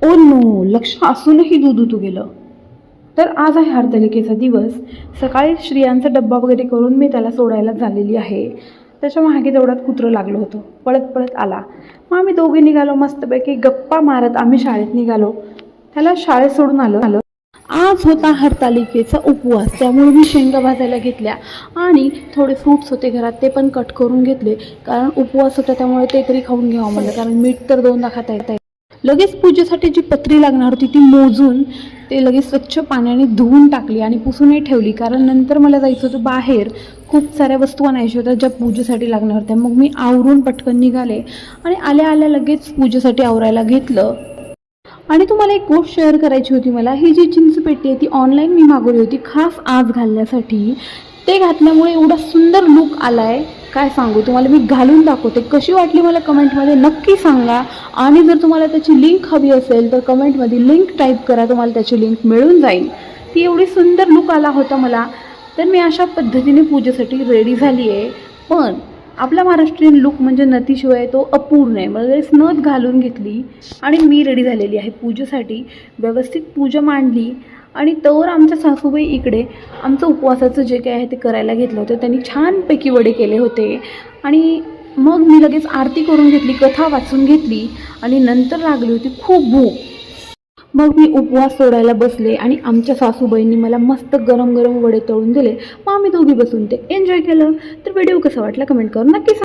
Oh no, लक्ष असूनही दूध उतू गेलं. तर आज आहे हरतालिकेचा दिवस. सकाळी स्त्रियांचा डब्बा वगैरे करून मी त्याला सोडायला झालेली आहे. त्याच्या मागे तेवढ्यात कुत्रं लागलं होतं, पळत पळत आला. मग आम्ही दोघे निघालो, मस्तपैकी गप्पा मारत आम्ही शाळेत निघालो. त्याला शाळेत सोडून आलो. आज होता हरतालिकेचा उपवास, त्यामुळे मी शेंगा भाजायला घेतल्या आणि थोडे फ्रूट्स होते घरात, ते पण कट करून घेतले. कारण उपवास होता त्यामुळे ते तरी खाऊन घ्यावं म्हणलं, कारण मीठ तर दोनदा खाता येत. लगेच पूजेसाठी जी पत्री लागणार होती ती मोजून ते लगेच स्वच्छ पाण्याने धुवून टाकली आणि पुसूनही ठेवली, कारण नंतर मला जायचं होतं बाहेर. खूप साऱ्या वस्तू आणायच्या होत्या ज्या पूजेसाठी लागणार होत्या. मग मी आवरून पटकन निघाले आणि आल्या आल्या लगेच पूजेसाठी आवरायला घेतलं. आणि तुम्हाला एक गोष्ट शेअर करायची होती मला. ही जी चिंचपेटी आहे ती ऑनलाईन मी मागवली होती खास आज घालण्यासाठी. ते घातल्यामुळे एवढा सुंदर लुक आला आहे, काय सांगू तुम्हाला. मी घालून दाखवते, कशी वाटली मला कमेंटमध्ये नक्की सांगा. आणि जर तुम्हाला त्याची लिंक हवी असेल तर कमेंटमध्ये लिंक टाईप करा, तुम्हाला त्याची लिंक मिळून जाईल. ती एवढी सुंदर लुक आला होता मला. तर मी अशा पद्धतीने पूजेसाठी रेडी झाली आहे. पण आपला महाराष्ट्रीयन लुक म्हणजे नथीशिवाय तो अपूर्ण आहे. मला नथ घालून घेतली आणि मी रेडी झालेली आहे पूजेसाठी. व्यवस्थित पूजा मांडली आणि तोवर आमच्या सासूबाई इकडे आमचं उपवासाचं जे काय आहे ते करायला घेतलं होतं. त्यांनी छानपैकी वडे केले होते आणि मग मी लगेच आरती करून घेतली, कथा वाचून घेतली आणि नंतर लागली होती खूप भूक. मग मी उपवास सोडायला बसले आणि आमच्या सासूबाईंनी मला मस्त गरम गरम वडे तळून दिले. मग आम्ही दोघी बसून ते एन्जॉय केलं. तर व्हिडिओ कसा वाटला कमेंट करून नक्की सांगा.